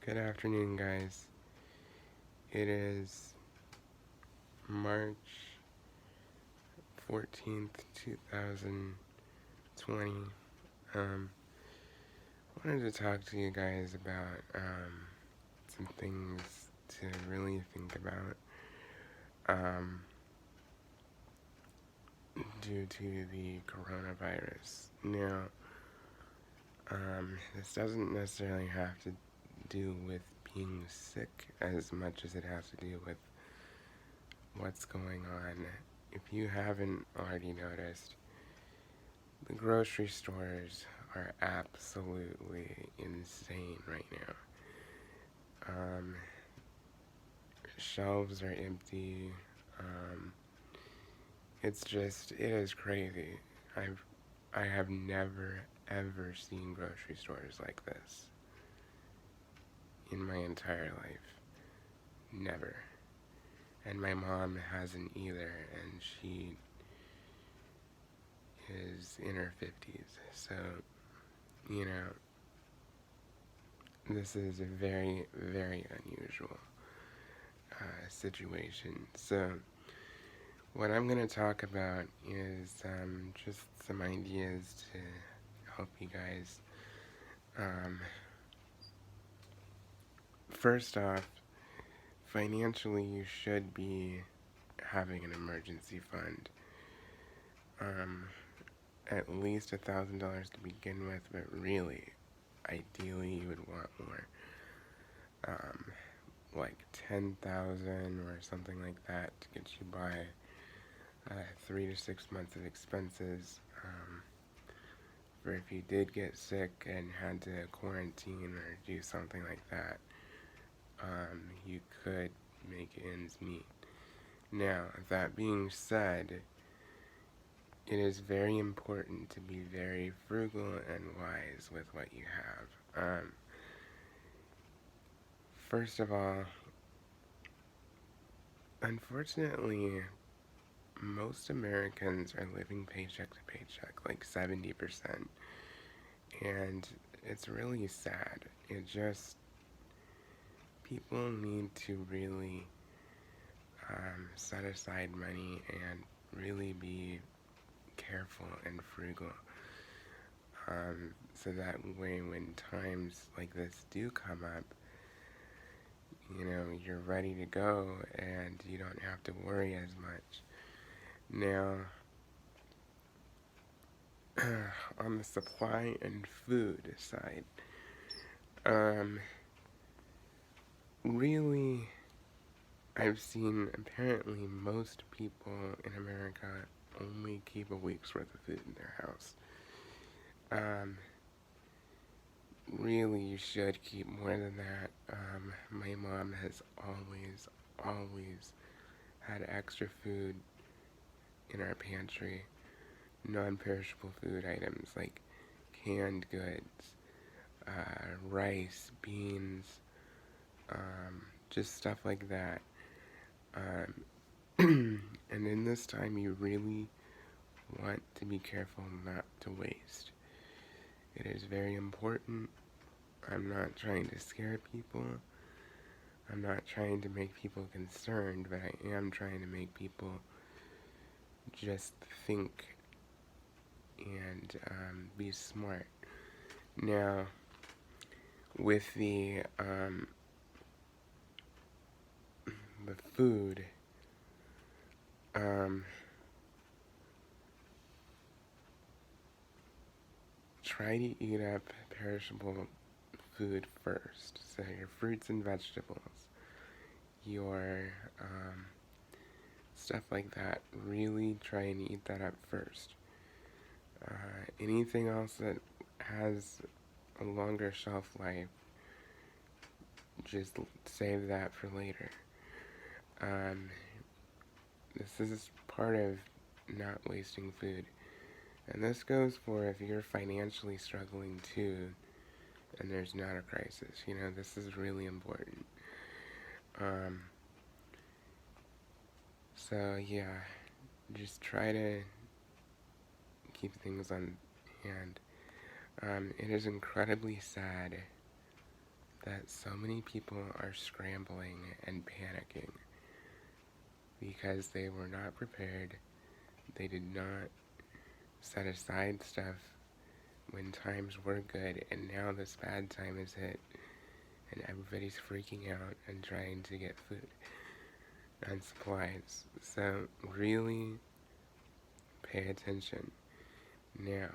Good afternoon, guys. It is March 14th, 2020. Um, I wanted to talk to you guys about some things to really think about um, due to the coronavirus. Now, this doesn't necessarily have to do with being sick as much as it has to do with what's going on. If you haven't already noticed, the grocery stores are absolutely insane right now. Shelves are empty. Um, it is crazy. I have never ever seen grocery stores like this in my entire life. Never. And my mom hasn't either, and she is in her 50s. So, you know, this is a very, very unusual situation. So, what I'm going to talk about is just some ideas to help you guys. Um, First off, financially, you should be having an emergency fund. Um, at least $1,000 to begin with, but really, ideally, you would want more. Um, like 10,000 or something like that to get you by 3 to 6 months of expenses. For if you did get sick and had to quarantine or do something like that, you could make ends meet. Now, that being said, it is very important to be very frugal and wise with what you have. First of all, unfortunately, most Americans are living paycheck to paycheck, like 70%. And it's really sad. People need to really set aside money and really be careful and frugal. So that way, when times like this do come up, you know, you're ready to go and you don't have to worry as much. Now, on the supply and food side, um, really, I've seen apparently most people in America only keep a week's worth of food in their house. Um, Really, you should keep more than that. My mom has always had extra food in our pantry, non-perishable food items like canned goods, rice, beans, just stuff like that. And in this time, you really want to be careful not to waste. It is very important. I'm not trying to scare people. I'm not trying to make people concerned, but I am trying to make people just think and be smart. Now, with the food, um, try to eat up perishable food first. So your fruits and vegetables, your stuff like that. Really try and eat that up first. Anything else that has a longer shelf life, just save that for later. Um, this is part of not wasting food. And this goes for if you're financially struggling too and there's not a crisis. You know, this is really important. Um, so, yeah, just try to keep things on hand. It is incredibly sad that so many people are scrambling and panicking because they were not prepared. They did not set aside stuff when times were good, and now this bad time is hit, and everybody's freaking out and trying to get food and supplies. So really pay attention. Now,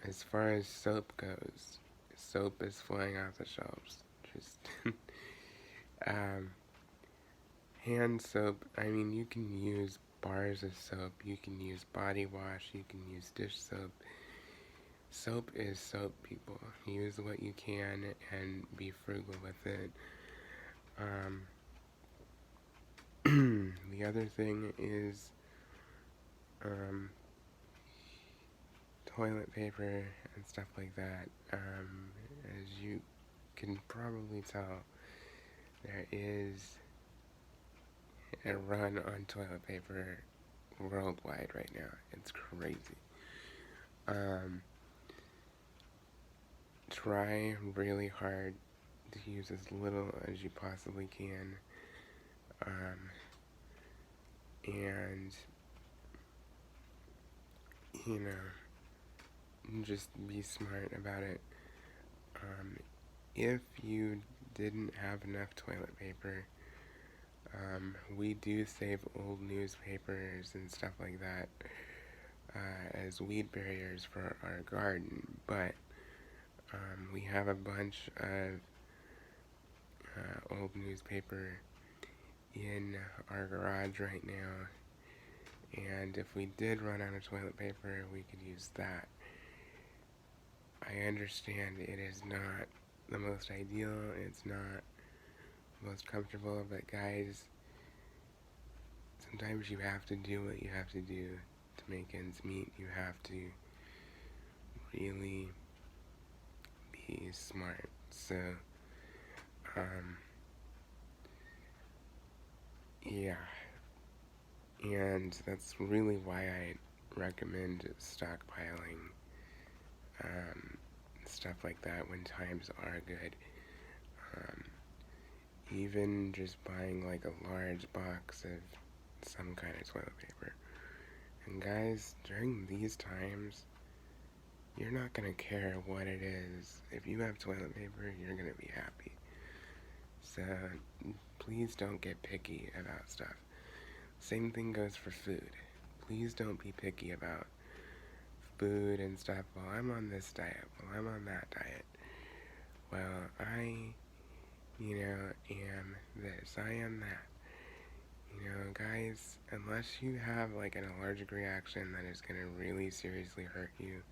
as far as soap goes, soap is flying off the shelves. Just um, hand soap. I mean, you can use bars of soap. You can use body wash. You can use dish soap. Soap is soap, people. Use what you can and be frugal with it. The other thing is toilet paper and stuff like that. As you can probably tell, there is a run on toilet paper worldwide right now. It's crazy. Try really hard to use as little as you possibly can. And, you know, just be smart about it. If you didn't have enough toilet paper, we do save old newspapers and stuff like that as weed barriers for our garden, but we have a bunch of old newspaper in our garage right now, and if we did run out of toilet paper, we could use that. I understand it is not the most ideal, it's not the most comfortable, but guys, sometimes you have to do what you have to do to make ends meet. You have to really be smart. So, yeah. And that's really why I recommend stockpiling stuff like that when times are good. Even just buying like a large box of some kind of toilet paper. And guys, during these times, you're not gonna care what it is. If you have toilet paper, you're gonna be happy. So please don't get picky about stuff. Same thing goes for food. Please don't be picky about food and stuff. Well, I'm on this diet. Well, I'm on that diet. Well, I, am this. I am that. Guys, unless you have like an allergic reaction that is gonna really seriously hurt you,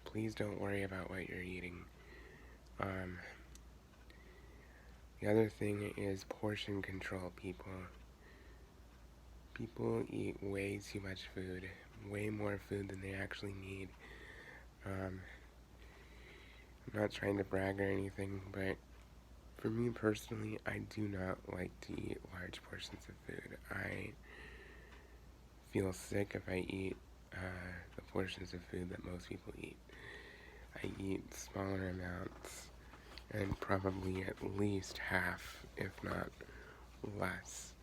please don't worry about what you're eating. The other thing is portion control, people. People eat way too much food, way more food than they actually need. I'm not trying to brag or anything, but for me personally, I do not like to eat large portions of food. I feel sick if I eat the portions of food that most people eat. I eat smaller amounts, and probably at least half, if not less,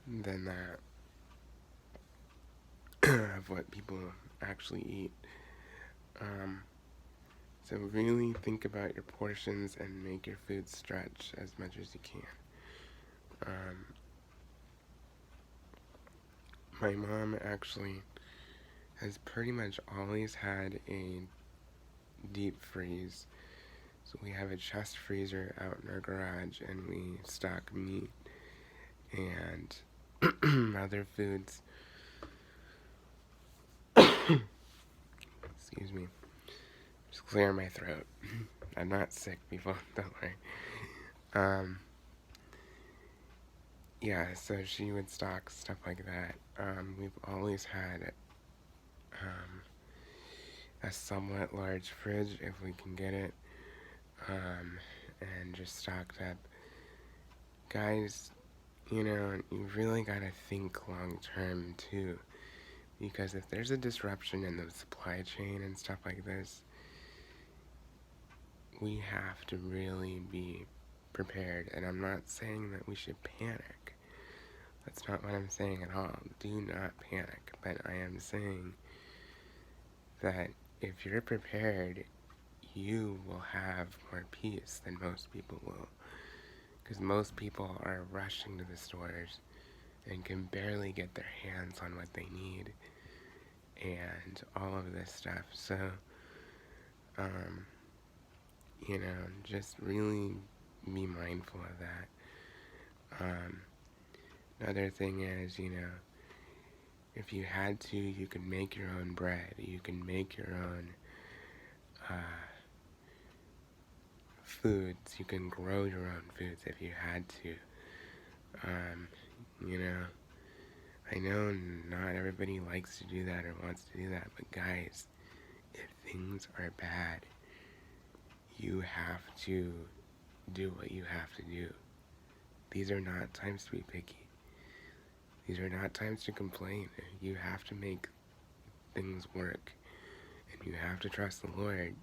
than that of what people actually eat. So really think about your portions and make your food stretch as much as you can. My mom actually has pretty much always had a deep freeze. So we have a chest freezer out in our garage, and we stock meat and other foods. Excuse me. Just clear my throat. I'm not sick, people. Don't worry. Yeah, so she would stock stuff like that. We've always had a somewhat large fridge if we can get it, and just stocked up. Guys, you really gotta think long term too, because if there's a disruption in the supply chain and stuff like this, we have to really be prepared. And I'm not saying that we should panic. That's not what I'm saying at all. Do not panic. But I am saying that if you're prepared, you will have more peace than most people will. Because most people are rushing to the stores and can barely get their hands on what they need and all of this stuff. So, um, just really be mindful of that. Another thing is, if you had to, you could make your own bread. You can make your own foods. You can grow your own foods if you had to. Um, you know, I know not everybody likes to do that or wants to do that, but guys, if things are bad, you have to do what you have to do. These are not times to be picky. These are not times to complain. You have to make things work, and you have to trust the Lord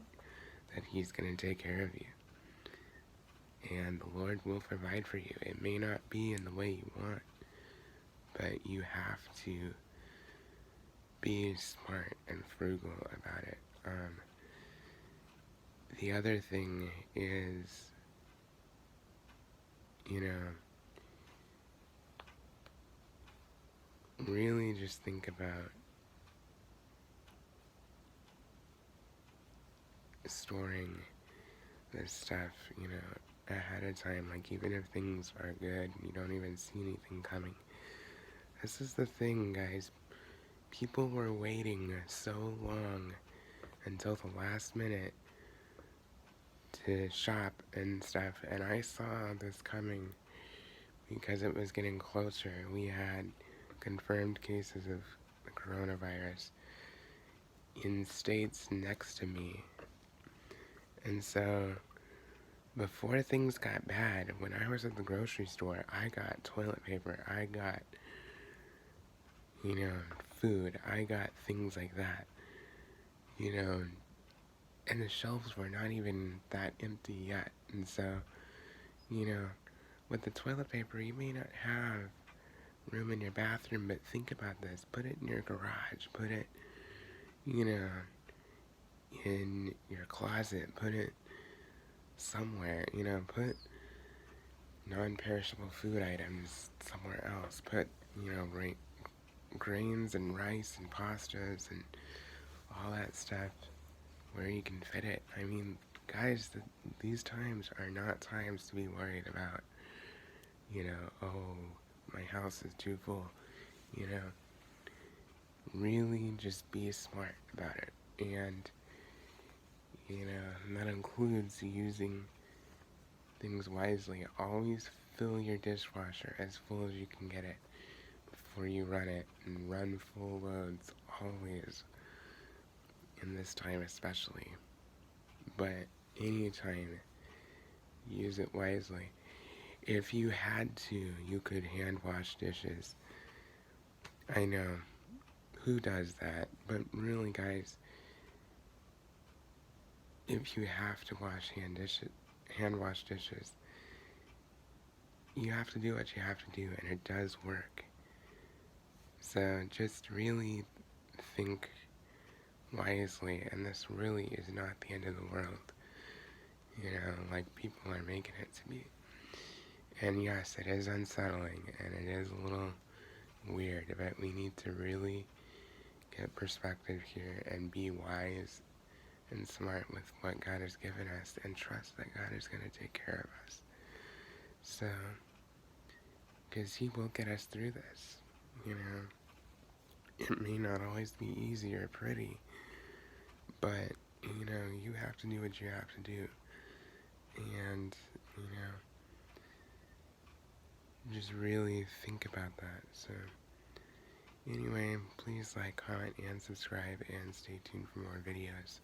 that He's going to take care of you. And the Lord will provide for you. It may not be in the way you want, but you have to be smart and frugal about it. The other thing is, really just think about storing this stuff, ahead of time. Like, even if things are good and you don't even see anything coming. This is the thing, guys. People were waiting so long until the last minute to shop and stuff, and I saw this coming because it was getting closer. We had confirmed cases of the coronavirus in states next to me. And so, before things got bad, when I was at the grocery store, I got toilet paper, I got, food, I got things like that, and the shelves were not even that empty yet. And so, with the toilet paper, you may not have room in your bathroom, but think about this. Put it in your garage, put it, in your closet, put it somewhere, put non-perishable food items somewhere else, put, grains and rice and pastas and all that stuff where you can fit it. I mean, guys, these times are not times to be worried about, oh, my house is too full, really just be smart about it. And, that includes using things wisely. Always fill your dishwasher as full as you can get it before you run it, and run full loads always, in this time especially. But anytime, use it wisely. If you had to, you could hand wash dishes. I know, who does that? But really, guys, if you have to hand wash dishes, you have to do what you have to do, and it does work. So just really think wisely, and this really is not the end of the world, like people are making it to be. And yes, it is unsettling, and it is a little weird, but we need to really get perspective here and be wise and smart with what God has given us, and trust that God is going to take care of us. So, because He will get us through this, It may not always be easy or pretty, but, you have to do what you have to do. And, just really think about that. So, anyway, please like, comment, and subscribe, and stay tuned for more videos.